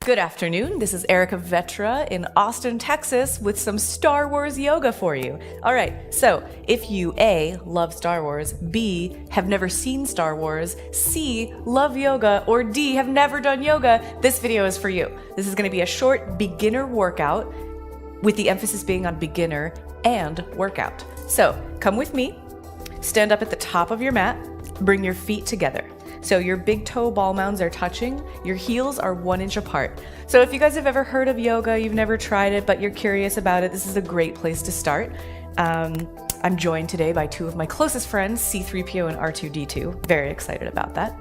Good afternoon. This is Erica Vetra in Austin, Texas with some Star Wars yoga for you. All right, so if you A, love Star Wars, B, have never seen Star Wars, C, love yoga, or D, have never done yoga, this video is for you. This is going to be a short beginner workout with the emphasis being on beginner and workout. So come with me, stand up at the top of your mat, bring your feet together. So your big toe ball mounds are touching, your heels are 1 inch apart. So if you guys have ever heard of yoga, you've never tried it, but you're curious about it, this is a great place to start. I'm joined today by two of my closest friends, C-3PO and R2-D2. Very excited about that.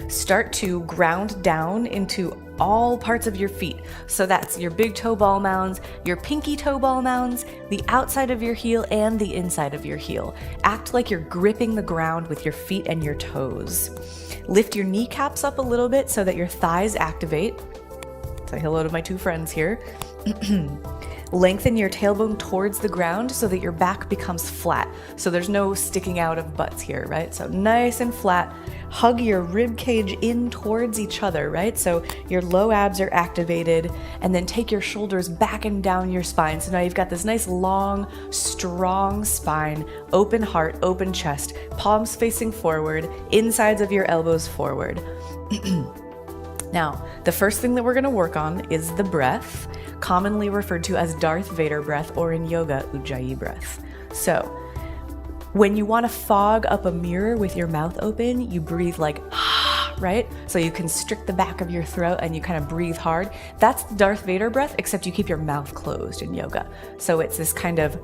Start to ground down into all parts of your feet. So that's your big toe ball mounds, your pinky toe ball mounds, the outside of your heel and the inside of your heel. Act like you're gripping the ground with your feet and your toes. Lift your kneecaps up a little bit so that your thighs activate. Say hello to my two friends here. Lengthen your tailbone towards the ground so that your back becomes flat. So there's no sticking out of butts here, right? So nice and flat. Hug your rib cage in towards each other, right? So your low abs are activated, and then take your shoulders back and down your spine. So now you've got this nice long, strong spine, open heart, open chest, palms facing forward, insides of your elbows forward. Now, the first thing that we're going to work on is the breath, commonly referred to as Darth Vader breath, or in yoga, Ujjayi breath. So, when you want to fog up a mirror with your mouth open, you breathe like, right? So you constrict the back of your throat and you kind of breathe hard. That's the Darth Vader breath, except you keep your mouth closed in yoga. So it's this kind of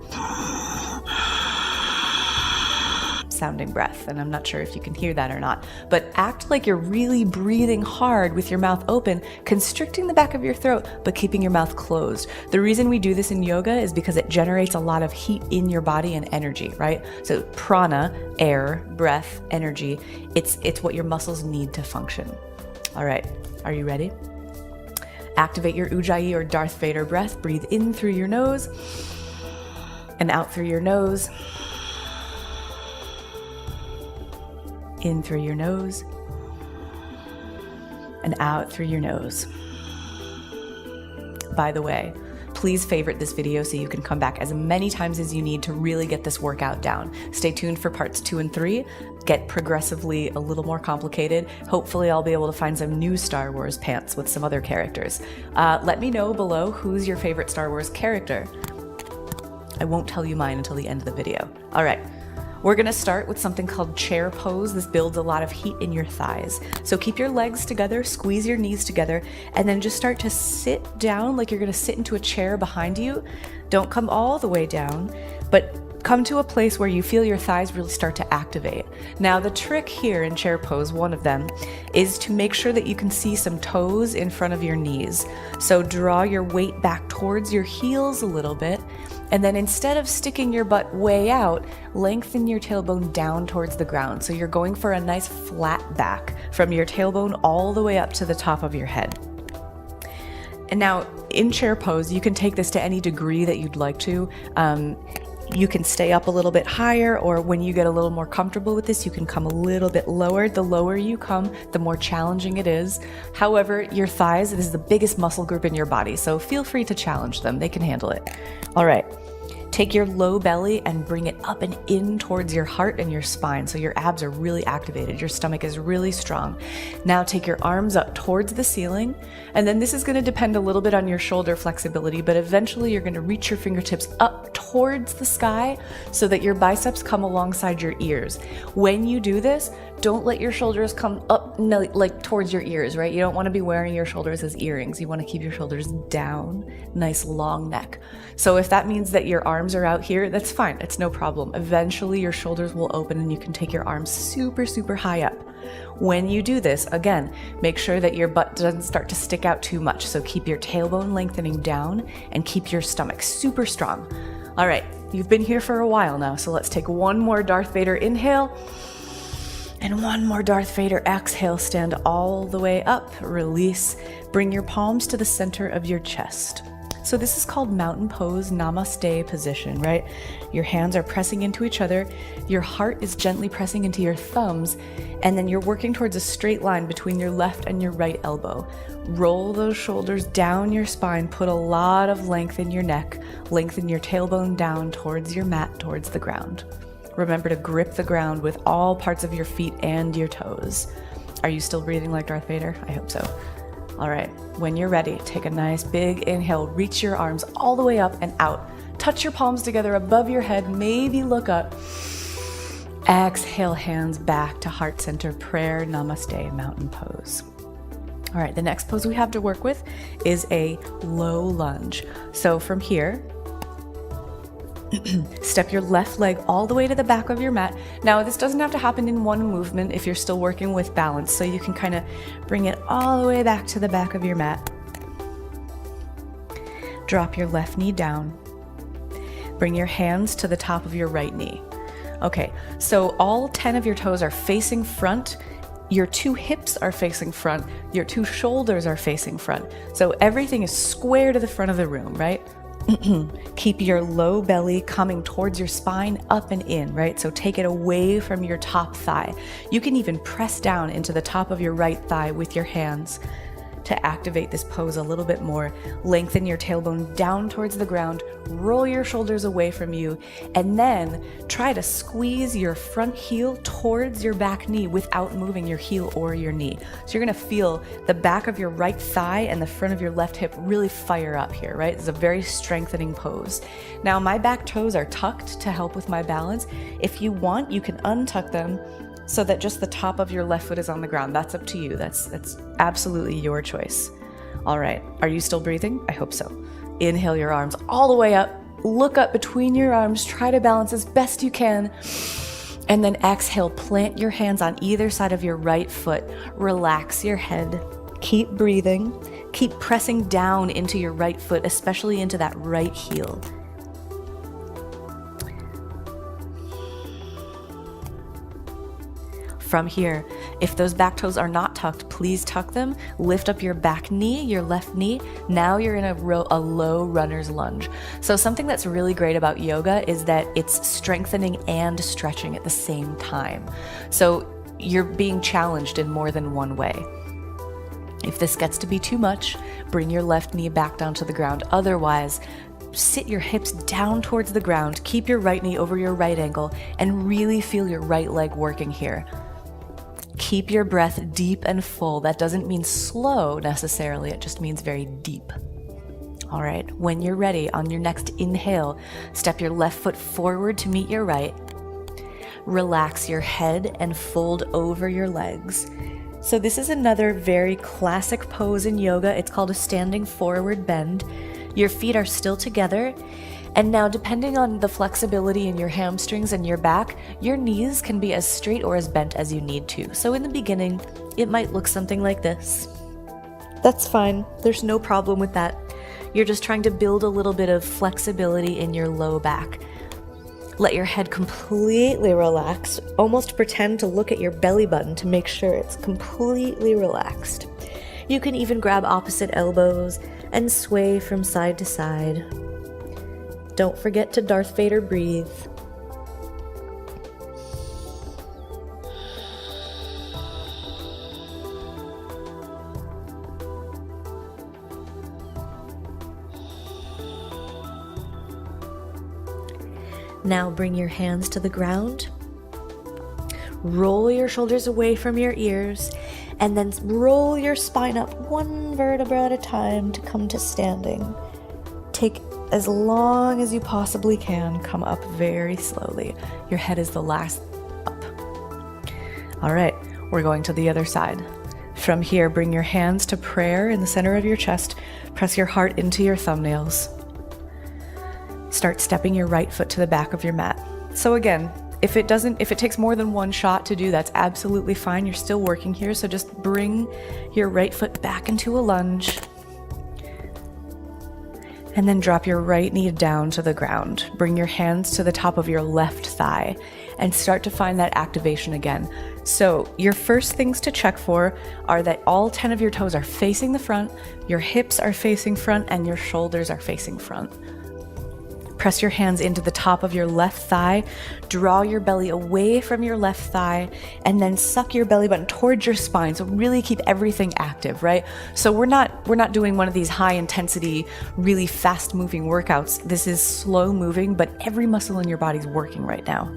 sounding breath, and I'm not sure if you can hear that or not, but act like you're really breathing hard with your mouth open, constricting the back of your throat, but keeping your mouth closed. The reason we do this in yoga is because it generates a lot of heat in your body and energy, right? So prana, air, breath, energy, it's what your muscles need to function. All right, are you ready? Activate your Ujjayi or Darth Vader breath. Breathe in through your nose and out through your nose. In through your nose and out through your nose. By the way, please favorite this video so you can come back as many times as you need to really get this workout down. Stay tuned for parts 2 and 3. Get progressively a little more complicated. Hopefully I'll be able to find some new Star Wars pants with some other characters. Let me know below who's your favorite Star Wars character. I won't tell you mine until the end of the video. All right. We're gonna start with something called chair pose. This builds a lot of heat in your thighs. So keep your legs together, squeeze your knees together, and then just start to sit down like you're gonna sit into a chair behind you. Don't come all the way down, but come to a place where you feel your thighs really start to activate. Now the trick here in chair pose, one of them, is to make sure that you can see some toes in front of your knees. So draw your weight back towards your heels a little bit, and then instead of sticking your butt way out, lengthen your tailbone down towards the ground. So you're going for a nice flat back from your tailbone all the way up to the top of your head. And now in chair pose, you can take this to any degree that you'd like to. You can stay up a little bit higher, or when you get a little more comfortable with this, you can come a little bit lower. The lower you come, the more challenging it is. However, your thighs, this is the biggest muscle group in your body, so feel free to challenge them. They can handle it. All right. Take your low belly and bring it up and in towards your heart and your spine, so your abs are really activated, your stomach is really strong. Now take your arms up towards the ceiling, and then this is going to depend a little bit on your shoulder flexibility, but eventually you're going to reach your fingertips up towards the sky so that your biceps come alongside your ears. When you do this, don't let your shoulders come up like towards your ears, right? You don't want to be wearing your shoulders as earrings. You want to keep your shoulders down, nice long neck. So if that means that your arms are out here, that's fine. It's no problem. Eventually your shoulders will open and you can take your arms super, super high up. When you do this, again, make sure that your butt doesn't start to stick out too much. So keep your tailbone lengthening down and keep your stomach super strong. All right, you've been here for a while now, so let's take one more Darth Vader inhale. And one more Darth Vader exhale. Stand all the way up, release. Bring your palms to the center of your chest. So this is called mountain pose, namaste position, right? Your hands are pressing into each other, your heart is gently pressing into your thumbs, and then you're working towards a straight line between your left and your right elbow. Roll those shoulders down your spine, put a lot of length in your neck, lengthen your tailbone down towards your mat, towards the ground. Remember to grip the ground with all parts of your feet and your toes. Are you still breathing like Darth Vader? I hope so. All right, when you're ready, take a nice big inhale, reach your arms all the way up and out. Touch your palms together above your head, maybe look up. Exhale, hands back to heart center, prayer, namaste, mountain pose. All right, the next pose we have to work with is a low lunge. So from here, step your left leg all the way to the back of your mat. Now, this doesn't have to happen in one movement if you're still working with balance, so you can kind of bring it all the way back to the back of your mat. Drop your left knee down. Bring your hands to the top of your right knee. Okay, so all 10 of your toes are facing front. Your 2 hips are facing front. Your 2 shoulders are facing front. So everything is square to the front of the room, right? Keep your low belly coming towards your spine, up and in, right? So take it away from your top thigh. You can even press down into the top of your right thigh with your hands to activate this pose a little bit more. Lengthen your tailbone down towards the ground, roll your shoulders away from you, and then try to squeeze your front heel towards your back knee without moving your heel or your knee. So you're gonna feel the back of your right thigh and the front of your left hip really fire up here, right? It's a very strengthening pose. Now, my back toes are tucked to help with my balance. If you want, you can untuck them so that just the top of your left foot is on the ground. That's up to you. That's absolutely your choice. All right, are you still breathing? I hope so. Inhale your arms all the way up. Look up between your arms. Try to balance as best you can. And then exhale, plant your hands on either side of your right foot. Relax your head. Keep breathing. Keep pressing down into your right foot, especially into that right heel. From here, if those back toes are not tucked, please tuck them. Lift up your back knee, your left knee. Now you're in a low runner's lunge. So something that's really great about yoga is that it's strengthening and stretching at the same time. So you're being challenged in more than one way. If this gets to be too much, bring your left knee back down to the ground. Otherwise, sit your hips down towards the ground, keep your right knee over your right ankle, and really feel your right leg working here. Keep your breath deep and full. That doesn't mean slow necessarily, it just means very deep. All right, when you're ready, on your next inhale, step your left foot forward to meet your right. Relax your head and fold over your legs. So this is another very classic pose in yoga. It's called a standing forward bend. Your feet are still together. And now, depending on the flexibility in your hamstrings and your back, your knees can be as straight or as bent as you need to. So in the beginning, it might look something like this. That's fine. There's no problem with that. You're just trying to build a little bit of flexibility in your low back. Let your head completely relax. Almost pretend to look at your belly button to make sure it's completely relaxed. You can even grab opposite elbows and sway from side to side. Don't forget to Darth Vader breathe. Now bring your hands to the ground. Roll your shoulders away from your ears, and then roll your spine up one vertebra at a time to come to standing. Take as long as you possibly can. Come up very slowly. Your head is the last up. All right, we're going to the other side. From here, bring your hands to prayer in the center of your chest. Press your heart into your thumbnails. Start stepping your right foot to the back of your mat. So again, if it takes more than one shot to do, that's absolutely fine. You're still working here, so just bring your right foot back into a lunge. And then drop your right knee down to the ground. Bring your hands to the top of your left thigh. and start to find that activation again. So your first things to check for are that all 10 of your toes are facing the front, your hips are facing front, and your shoulders are facing front. Press your hands into the top of your left thigh, draw your belly away from your left thigh, and then suck your belly button towards your spine. So really keep everything active, right? So we're not doing one of these high intensity, really fast moving workouts. This is slow moving, but every muscle in your body's working right now.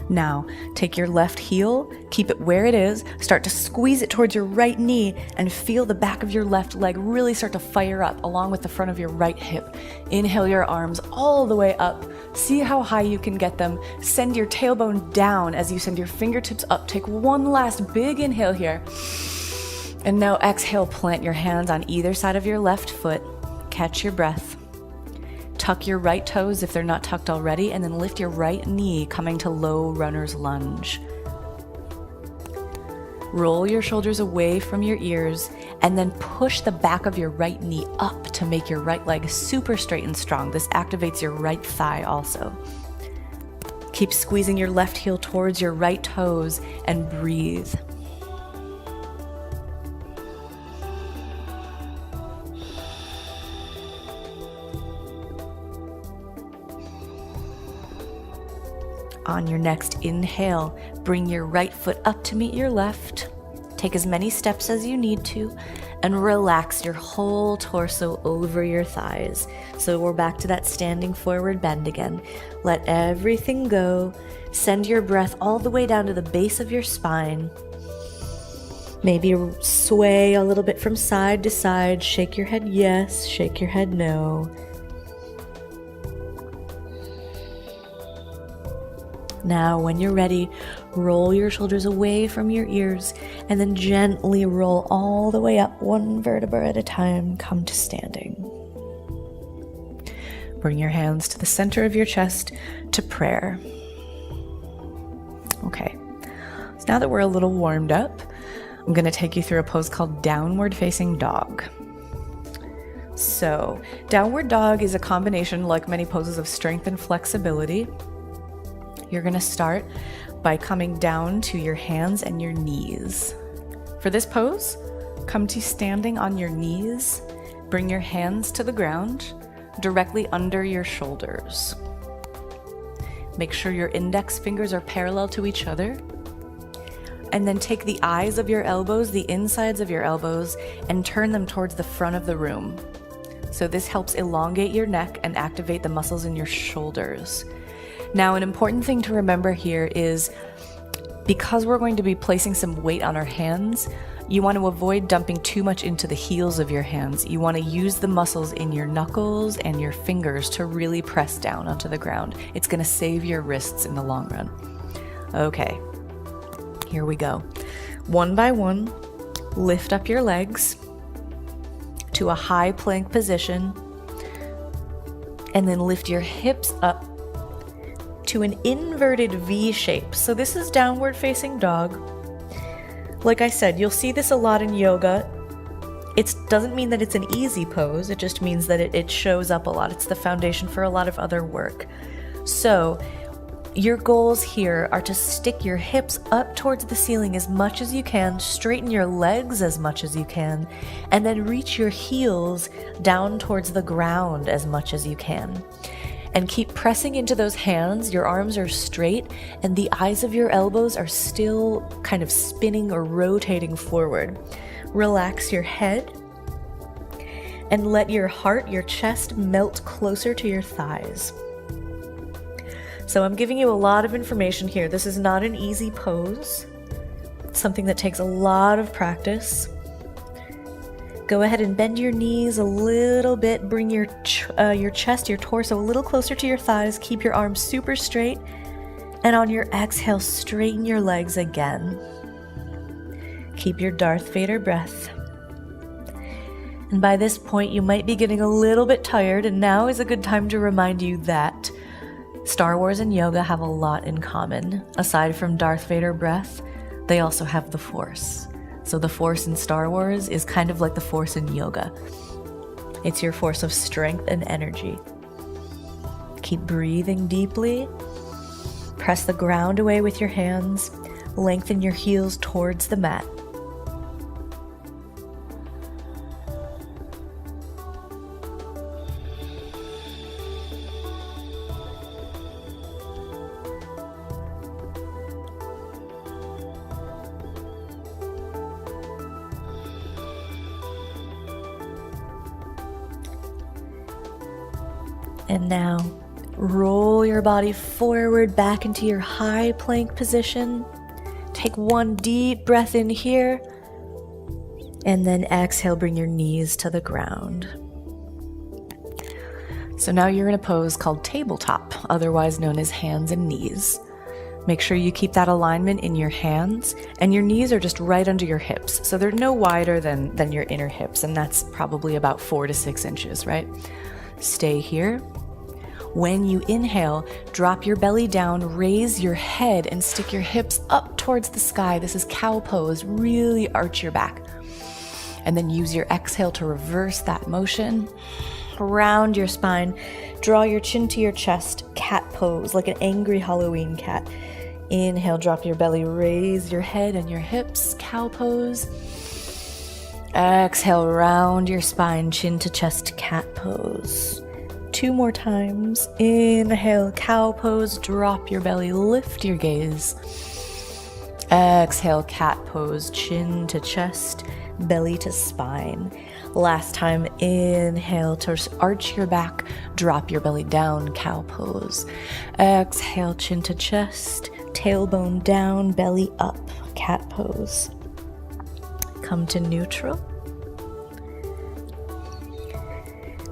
Now, take your left heel, keep it where it is, start to squeeze it towards your right knee, and feel the back of your left leg really start to fire up along with the front of your right hip. Inhale your arms all the way up. See how high you can get them. Send your tailbone down as you send your fingertips up. Take one last big inhale here. And now exhale, plant your hands on either side of your left foot. Catch your breath. Tuck your right toes if they're not tucked already, and then lift your right knee, coming to low runner's lunge. Roll your shoulders away from your ears, and then push the back of your right knee up to make your right leg super straight and strong. This activates your right thigh also. Keep squeezing your left heel towards your right toes and breathe. On your next inhale, bring your right foot up to meet your left. Take as many steps as you need to, and relax your whole torso over your thighs. So we're back to that standing forward bend again. Let everything go. Send your breath all the way down to the base of your spine. Maybe sway a little bit from side to side. Shake your head yes, shake your head no. Now, when you're ready, roll your shoulders away from your ears and then gently roll all the way up one vertebra at a time. Come to standing. Bring your hands to the center of your chest to prayer. Okay, so now that we're a little warmed up, I'm going to take you through a pose called Downward Facing Dog. So, Downward Dog is a combination, like many poses, of strength and flexibility. You're going to start by coming down to your hands and your knees. For this pose, come to standing on your knees. Bring your hands to the ground, directly under your shoulders. Make sure your index fingers are parallel to each other. And then take the eyes of your elbows, the insides of your elbows, and turn them towards the front of the room. So this helps elongate your neck and activate the muscles in your shoulders. Now, an important thing to remember here is, because we're going to be placing some weight on our hands, you want to avoid dumping too much into the heels of your hands. You want to use the muscles in your knuckles and your fingers to really press down onto the ground. It's going to save your wrists in the long run. Okay, here we go. One by one, lift up your legs to a high plank position, and then lift your hips up to an inverted V shape. So this is Downward Facing Dog. Like I said, you'll see this a lot in yoga. It doesn't mean that it's an easy pose, it just means that it shows up a lot. It's the foundation for a lot of other work. So your goals here are to stick your hips up towards the ceiling as much as you can, straighten your legs as much as you can, and then reach your heels down towards the ground as much as you can. And keep pressing into those hands. Your arms are straight and the eyes of your elbows are still kind of spinning or rotating forward. Relax your head and let your heart, your chest melt closer to your thighs. So I'm giving you a lot of information here. This is not an easy pose. It's something that takes a lot of practice. Go ahead and bend your knees a little bit. Bring your chest, your torso a little closer to your thighs. Keep your arms super straight. And on your exhale, straighten your legs again. Keep your Darth Vader breath. And by this point, you might be getting a little bit tired, and now is a good time to remind you that Star Wars and yoga have a lot in common. Aside from Darth Vader breath, they also have the Force. So the Force in Star Wars is kind of like the Force in yoga. It's your force of strength and energy. Keep breathing deeply. Press the ground away with your hands. Lengthen your heels towards the mat. And now, roll your body forward back into your high plank position. Take one deep breath in here, and then exhale, bring your knees to the ground. So now you're in a pose called tabletop, otherwise known as hands and knees. Make sure you keep that alignment in your hands, and your knees are just right under your hips. So they're no wider than your inner hips, and that's probably about 4 to 6 inches, right? Stay here. When you inhale, drop your belly down, raise your head, and stick your hips up towards the sky. This is cow pose. Really arch your back. And then use your exhale to reverse that motion. Round your spine. Draw your chin to your chest. Cat pose, like an angry Halloween cat. Inhale, drop your belly, raise your head and your hips. Cow pose. Exhale, round your spine, chin to chest, cat pose. 2 more times. Inhale, cow pose, drop your belly, lift your gaze. Exhale, cat pose, chin to chest, belly to spine. Last time, inhale to arch your back, drop your belly down, cow pose. Exhale, chin to chest, tailbone down, belly up, cat pose. Come to neutral.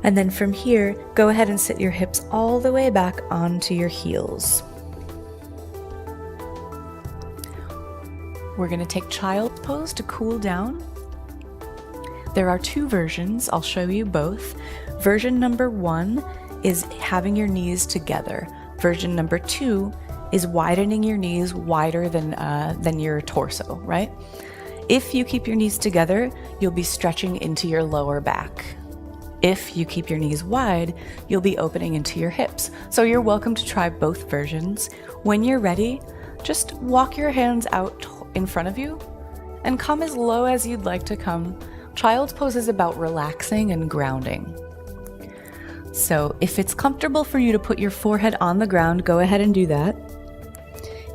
And then from here, go ahead and sit your hips all the way back onto your heels. We're going to take child's pose to cool down. There are 2 versions. I'll show you both. Version number 1 is having your knees together. Version number 2 is widening your knees wider than your torso, right? If you keep your knees together, you'll be stretching into your lower back. If you keep your knees wide, you'll be opening into your hips. So you're welcome to try both versions. When you're ready, just walk your hands out in front of you and come as low as you'd like to come. Child's pose is about relaxing and grounding. So if it's comfortable for you to put your forehead on the ground, go ahead and do that.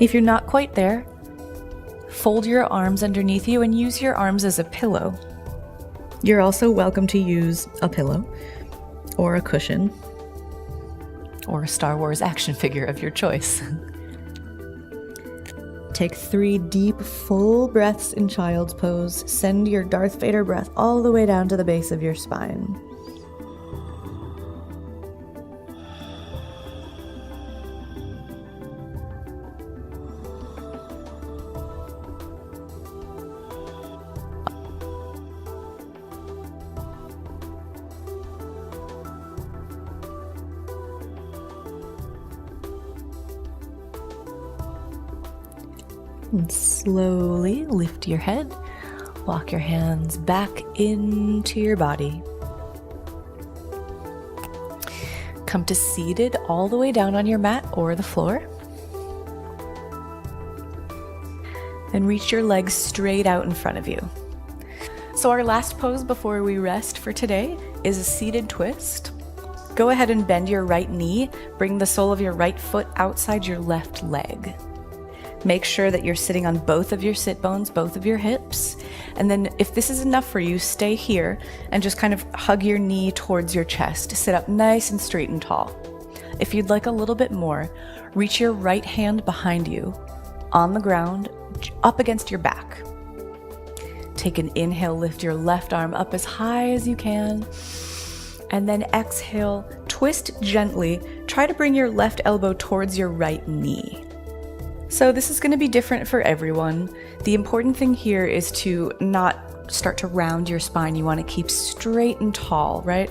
If you're not quite there, fold your arms underneath you and use your arms as a pillow. You're also welcome to use a pillow or a cushion or a Star Wars action figure of your choice. Take 3 deep, full breaths in child's pose. Send your Darth Vader breath all the way down to the base of your spine. And slowly lift your head, walk your hands back into your body. Come to seated all the way down on your mat or the floor. And reach your legs straight out in front of you. So our last pose before we rest for today is a seated twist. Go ahead and bend your right knee, bring the sole of your right foot outside your left leg. Make sure that you're sitting on both of your sit bones, both of your hips. And then if this is enough for you, stay here and just kind of hug your knee towards your chest. Sit up nice and straight and tall. If you'd like a little bit more, reach your right hand behind you on the ground, up against your back. Take an inhale, lift your left arm up as high as you can. And then exhale, twist gently. Try to bring your left elbow towards your right knee. So this is going to be different for everyone. The important thing here is to not start to round your spine. You want to keep straight and tall, right?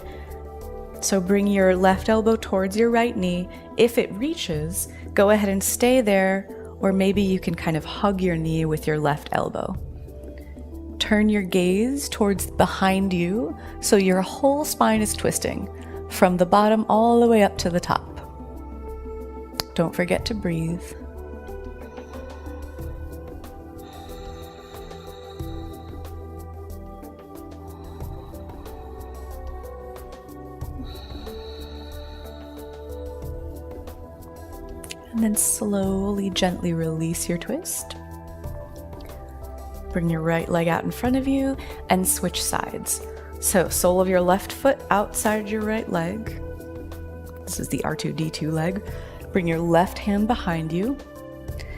So bring your left elbow towards your right knee. If it reaches, go ahead and stay there, or maybe you can kind of hug your knee with your left elbow. Turn your gaze towards behind you so your whole spine is twisting from the bottom all the way up to the top. Don't forget to breathe. And then slowly, gently release your twist. Bring your right leg out in front of you and switch sides. So, sole of your left foot outside your right leg. This is the R2-D2 leg. Bring your left hand behind you.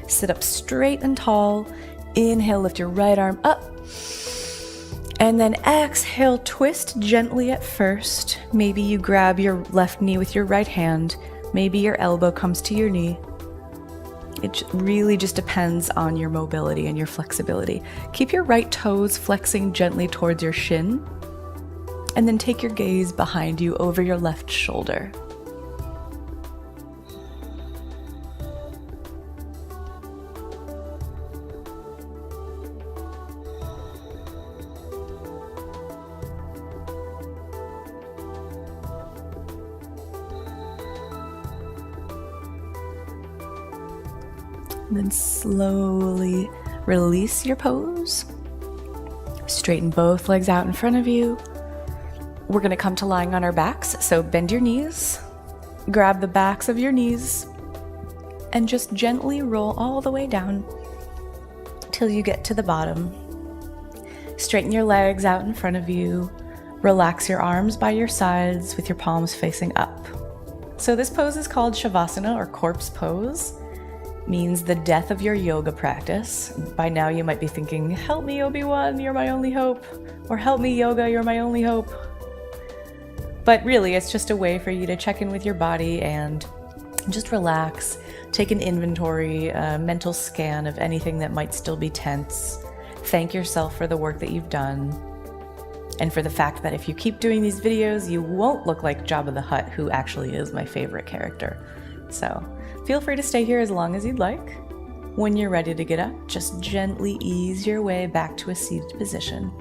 Sit up straight and tall. Inhale, lift your right arm up. And then exhale, twist gently at first. Maybe you grab your left knee with your right hand. Maybe your elbow comes to your knee. It really just depends on your mobility and your flexibility. Keep your right toes flexing gently towards your shin, and then take your gaze behind you over your left shoulder. And then slowly release your pose. Straighten both legs out in front of you. We're going to come to lying on our backs, so bend your knees, grab the backs of your knees, and just gently roll all the way down till you get to the bottom. Straighten your legs out in front of you. Relax your arms by your sides with your palms facing up. So this pose is called Shavasana, or corpse pose. Means the death of your yoga practice. By now you might be thinking, help me Obi-Wan, you're my only hope. Or help me yoga, you're my only hope. But really, it's just a way for you to check in with your body and just relax, take an inventory, a mental scan of anything that might still be tense. Thank yourself for the work that you've done. And for the fact that if you keep doing these videos, you won't look like Jabba the Hutt, who actually is my favorite character. So feel free to stay here as long as you'd like. When you're ready to get up, just gently ease your way back to a seated position.